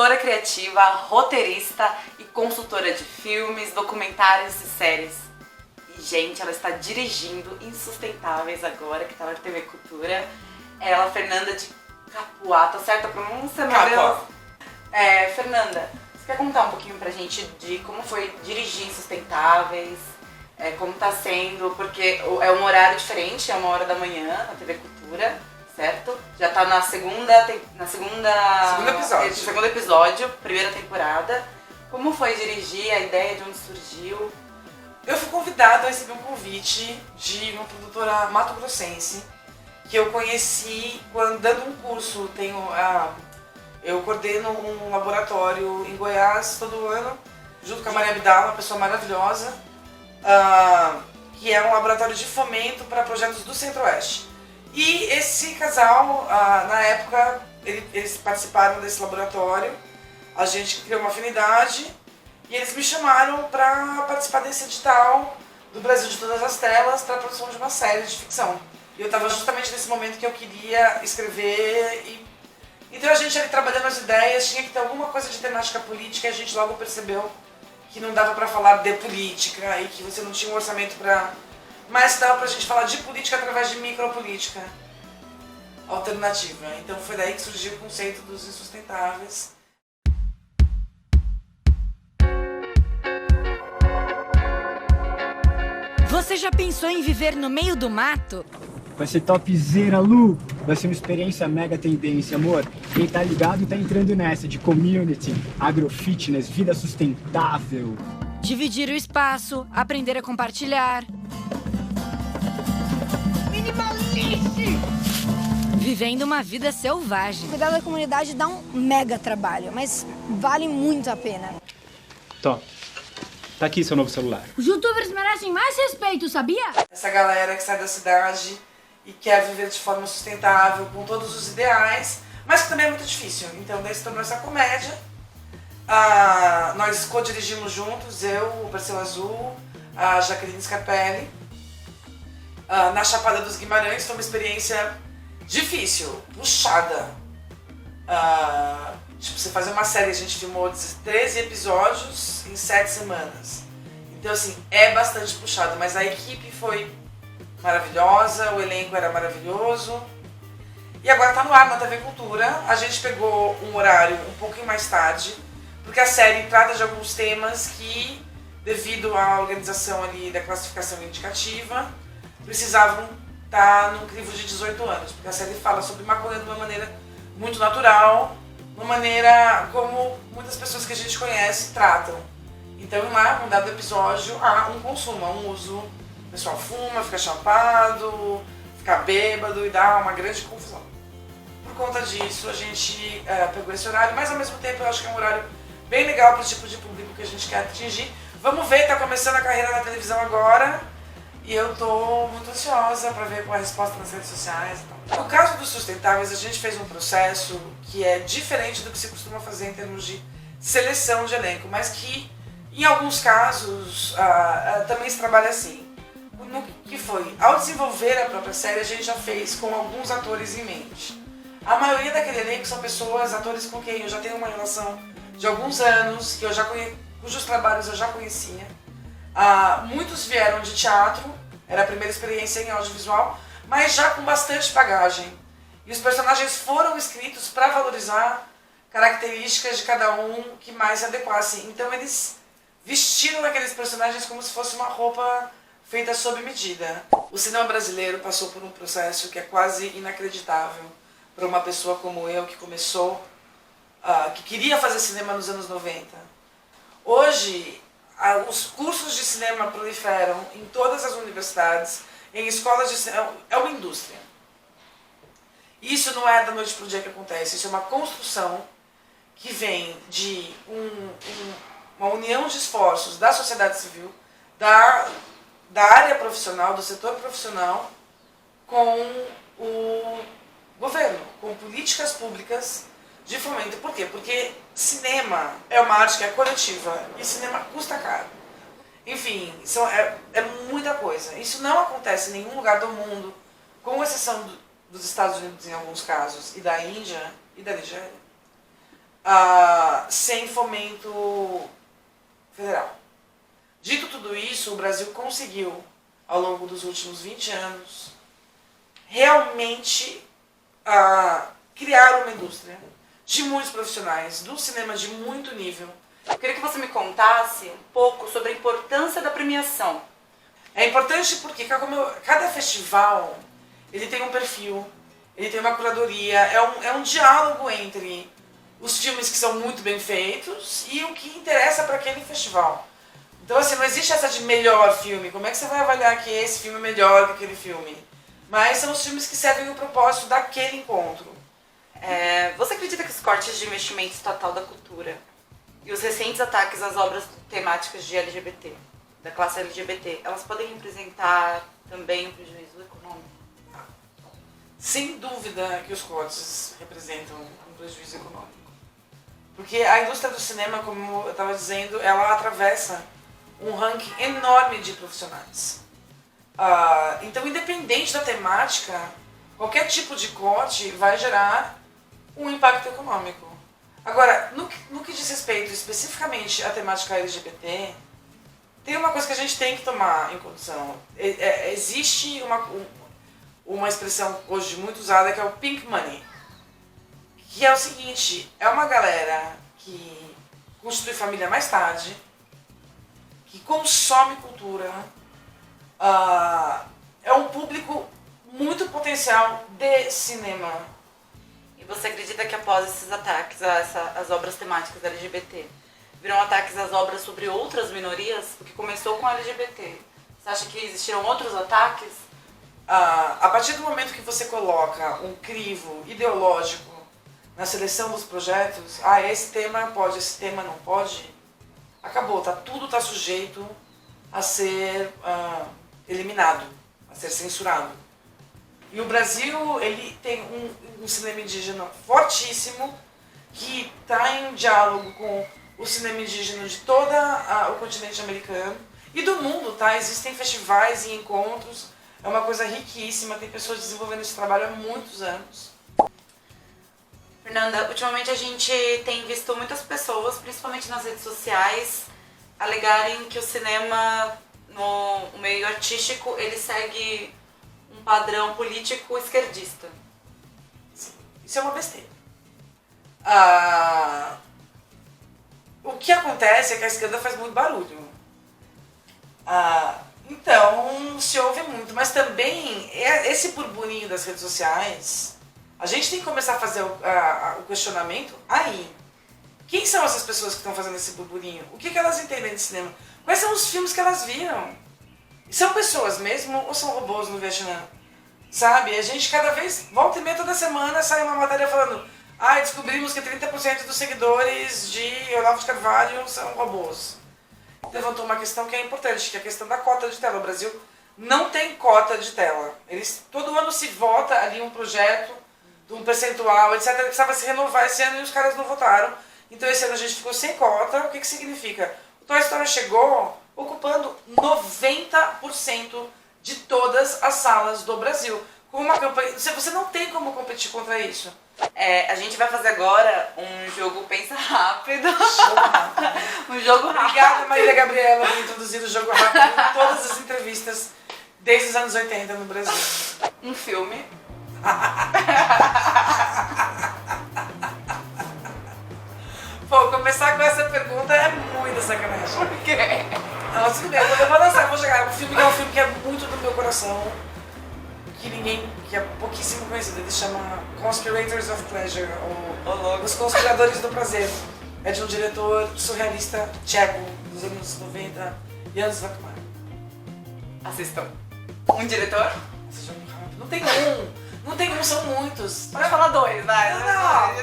produtora criativa, roteirista e consultora de filmes, documentários e séries. E, gente, ela está dirigindo Insustentáveis agora, que está na TV Cultura. Ela, Fernanda de Capuá, tá certa a pronúncia? Capuá. Fernanda, você quer contar um pouquinho pra gente de como foi dirigir Insustentáveis? Como tá sendo, porque é um horário diferente, é 1h da manhã na TV Cultura, certo? Já tá na segundo episódio, primeira temporada. Como foi dirigir, a ideia de onde surgiu? Eu fui convidada a receber um convite de uma produtora mato-grossense que eu conheci quando dando um curso. Eu coordeno um laboratório em Goiás todo ano, junto com a Maria Abdala, uma pessoa maravilhosa, que é um laboratório de fomento para projetos do Centro-Oeste. E esse casal, na época, eles participaram desse laboratório, a gente criou uma afinidade e eles me chamaram para participar desse edital do Brasil de Todas as Telas para a produção de uma série de ficção. E eu estava justamente nesse momento que eu queria escrever então a gente ali trabalhando as ideias, tinha que ter alguma coisa de temática política e a gente logo percebeu que não dava para falar de política e que você não tinha um orçamento para... Mas dava pra gente falar de política através de micropolítica alternativa. Então foi daí que surgiu o conceito dos Insustentáveis. Você já pensou em viver no meio do mato? Vai ser topzera, Lu! Vai ser uma experiência mega tendência, amor. Quem tá ligado tá entrando nessa de community, agrofitness, vida sustentável. Dividir o espaço, aprender a compartilhar. Minimalice! Vivendo uma vida selvagem. Cuidar da comunidade dá um mega trabalho, mas vale muito a pena. Top. Tá aqui seu novo celular. Os youtubers merecem mais respeito, sabia? Essa galera que sai da cidade e quer viver de forma sustentável, com todos os ideais, mas que também é muito difícil. Então daí se tornou essa comédia. Nós co-dirigimos juntos, eu, o Perseu Azul, a Jaqueline Scarpelli, na Chapada dos Guimarães. Foi uma experiência difícil, puxada. Você fazer uma série, a gente filmou 13 episódios em 7 semanas. Então assim, é bastante puxado, mas a equipe foi maravilhosa, o elenco era maravilhoso. E agora tá no ar na TV Cultura. A gente pegou um horário um pouquinho mais tarde, porque a série trata de alguns temas que, devido à organização ali da classificação indicativa, precisavam estar num crivo de 18 anos, porque a série fala sobre maconha de uma maneira muito natural, uma maneira como muitas pessoas que a gente conhece tratam. Então, lá, num dado episódio, há um consumo, há um uso. O pessoal fuma, fica chapado, fica bêbado e dá uma grande confusão. Por conta disso, a gente pegou esse horário, mas ao mesmo tempo eu acho que é um horário bem legal para o tipo de público que a gente quer atingir. Vamos ver, tá começando a carreira na televisão agora e eu tô muito ansiosa para ver qual é a resposta nas redes sociais e tal. No caso dos Sustentáveis, a gente fez um processo que é diferente do que se costuma fazer em termos de seleção de elenco, mas que em alguns casos também se trabalha assim. No que foi, ao desenvolver a própria série, a gente já fez com alguns atores em mente. A maioria daquele elenco são pessoas, atores com quem eu já tenho uma relação de alguns anos, cujos trabalhos eu já conhecia. Muitos vieram de teatro, era a primeira experiência em audiovisual, mas já com bastante bagagem. E os personagens foram escritos para valorizar características de cada um que mais se adequassem. Então eles vestiram aqueles personagens como se fosse uma roupa feita sob medida. O cinema brasileiro passou por um processo que é quase inacreditável para uma pessoa como eu, que começou, que queria fazer cinema nos anos 90. Hoje, os cursos de cinema proliferam em todas as universidades, em escolas de cinema, é uma indústria. Isso não é da noite para o dia que acontece, isso é uma construção que vem de uma união de esforços da sociedade civil, da área profissional, do setor profissional, com o governo, com políticas públicas de fomento. Por quê? Porque cinema é uma arte que é coletiva e cinema custa caro. Enfim, é muita coisa. Isso não acontece em nenhum lugar do mundo, com exceção dos Estados Unidos em alguns casos, e da Índia e da Nigéria. sem fomento federal. Dito tudo isso, o Brasil conseguiu, ao longo dos últimos 20 anos, realmente criar uma indústria de muitos profissionais, do cinema de muito nível. Eu queria que você me contasse um pouco sobre a importância da premiação. É importante porque cada festival ele tem um perfil, ele tem uma curadoria, é um diálogo entre os filmes que são muito bem feitos e o que interessa para aquele festival. Então assim, não existe essa de melhor filme, como é que você vai avaliar que esse filme é melhor que aquele filme? Mas são os filmes que servem o propósito daquele encontro. Você acredita que os cortes de investimento estatal da cultura e os recentes ataques às obras temáticas de LGBT, da classe LGBT, elas podem representar também um prejuízo econômico? Sem dúvida que os cortes representam um prejuízo econômico. Porque a indústria do cinema, como eu estava dizendo, ela atravessa um ranking enorme de profissionais. Então, independente da temática, qualquer tipo de corte vai gerar um impacto econômico. Agora, no que diz respeito especificamente à temática LGBT, tem uma coisa que a gente tem que tomar em condição. Existe uma expressão hoje muito usada que é o pink money, que é o seguinte, é uma galera que constitui família mais tarde, que consome cultura, é um público muito potencial de cinema. E você acredita que após esses ataques às obras temáticas LGBT, virão ataques às obras sobre outras minorias? Porque começou com LGBT. Você acha que existiram outros ataques? A partir do momento que você coloca um crivo ideológico na seleção dos projetos, esse tema pode, esse tema não pode, acabou, tudo está sujeito a ser eliminado, a ser censurado. E o Brasil, ele tem um cinema indígena fortíssimo, que está em diálogo com o cinema indígena de todo o continente americano e do mundo, tá? Existem festivais e encontros, é uma coisa riquíssima, tem pessoas desenvolvendo esse trabalho há muitos anos. Fernanda, ultimamente a gente tem visto muitas pessoas, principalmente nas redes sociais, alegarem que o cinema, no meio artístico, ele segue um padrão político esquerdista. Sim, isso é uma besteira. O que acontece é que a esquerda faz muito barulho. Então, se ouve muito, mas também esse burburinho das redes sociais, a gente tem que começar a fazer o questionamento aí. Quem são essas pessoas que estão fazendo esse burburinho? O que elas entendem de cinema? Quais são os filmes que elas viram? São pessoas mesmo ou são robôs no Vietnã? Sabe, a gente cada vez, volta e meia toda semana, sai uma matéria falando descobrimos que 30% dos seguidores de Olavo de Carvalho são robôs. Levantou uma questão que é importante, que é a questão da cota de tela. O Brasil não tem cota de tela. Todo ano se vota ali um projeto de um percentual, etc. Precisava se renovar esse ano e os caras não votaram. Então esse ano a gente ficou sem cota. O que significa? O Toy Story chegou ocupando 90% de todas as salas do Brasil. Com uma campanha, você não tem como competir contra isso. A gente vai fazer agora um jogo Pensa Rápido. Jogo rápido. Um jogo rápido. Obrigada, Marília Gabriela, por introduzir o jogo rápido em todas as entrevistas desde os anos 80 no Brasil. Um filme. Pô, começar com essa pergunta é muita sacanagem. Por quê? Não, tudo bem, eu vou lançar, vou jogar. Um filme que é um filme que é muito do meu coração, que é pouquíssimo conhecido. Ele se chama Conspirators of Pleasure, ou Os Conspiradores do Prazer. É de um diretor surrealista tcheco dos anos 90, Jan Svakman. Assistam. Um diretor? Esse jogo rápido. Não tem um, são muitos. Pode falar dois, vai. Não.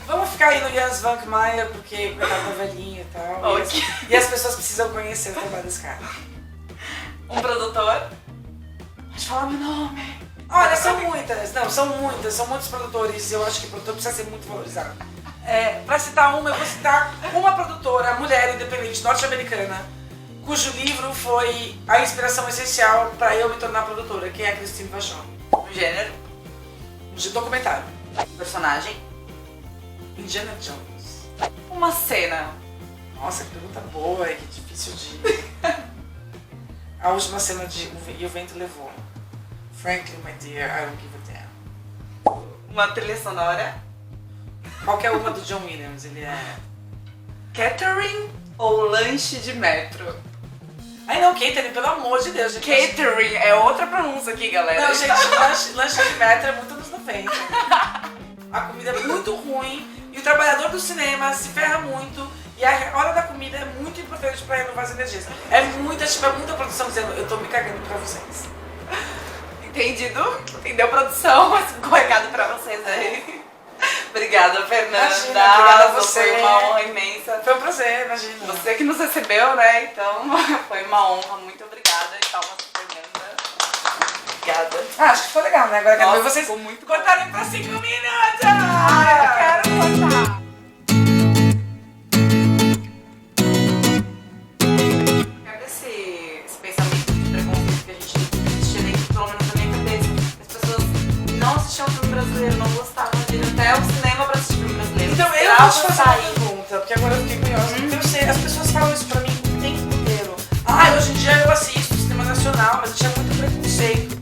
Vamos ficar aí no Jan Svankmajer, porque ele tá velhinho e tal. Okay. E as pessoas precisam conhecer o trabalho desse cara. Um produtor? Pode falar meu nome. Olha, são muitos produtores, eu acho que o produtor precisa ser muito valorizado. Pra citar uma, eu vou citar uma produtora, mulher independente norte-americana, cujo livro foi a inspiração essencial para eu me tornar produtora, que é a Christine Vachon. Um gênero? Um documentário. Personagem? Indiana Jones. Uma cena. Nossa, que pergunta boa e que difícil de... A última cena de E o Vento Levou. Frankly, my dear, I don't give a damn. Uma trilha sonora. Qualquer uma do John Williams, ele é... Catering ou lanche de metro? Ai não, catering, pelo amor de Deus, gente. Catering é outra pronúncia aqui, galera. Não, gente, lanche de metro é muito anos 90. A comida é muito ruim e o trabalhador do cinema se ferra muito e a hora da comida é muito importante pra renovar as energias. É muita produção dizendo, eu tô me cagando pra vocês. Entendido? Entendeu, produção? Um recado pra vocês aí. Obrigada, Fernanda. Imagina, obrigada a você. Foi uma honra imensa. Foi um prazer, imagina. Você que nos recebeu, né? Então, foi uma honra. Muito obrigada. E palmas pra Fernanda. Obrigada. Ah, acho que foi legal, né? Agora quero ver Nossa, vocês ficou muito cortarem pra 5 minutos! Ah, eu quero cortar. Cadê esse pensamento de preconceito que a gente tinha dentro, pelo menos na minha cabeça? As pessoas não assistiam filme brasileiro, não gostavam de ir até o cinema pra assistir filme brasileiro. Então eu Esperava vou te fazer sair. uma pergunta, porque agora eu fiquei curiosa. Porque eu sei, as pessoas falam isso pra mim o tempo inteiro. Ah, hoje em dia eu assisto cinema nacional, mas eu tinha muito preconceito.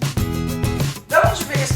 Da onde veio esse...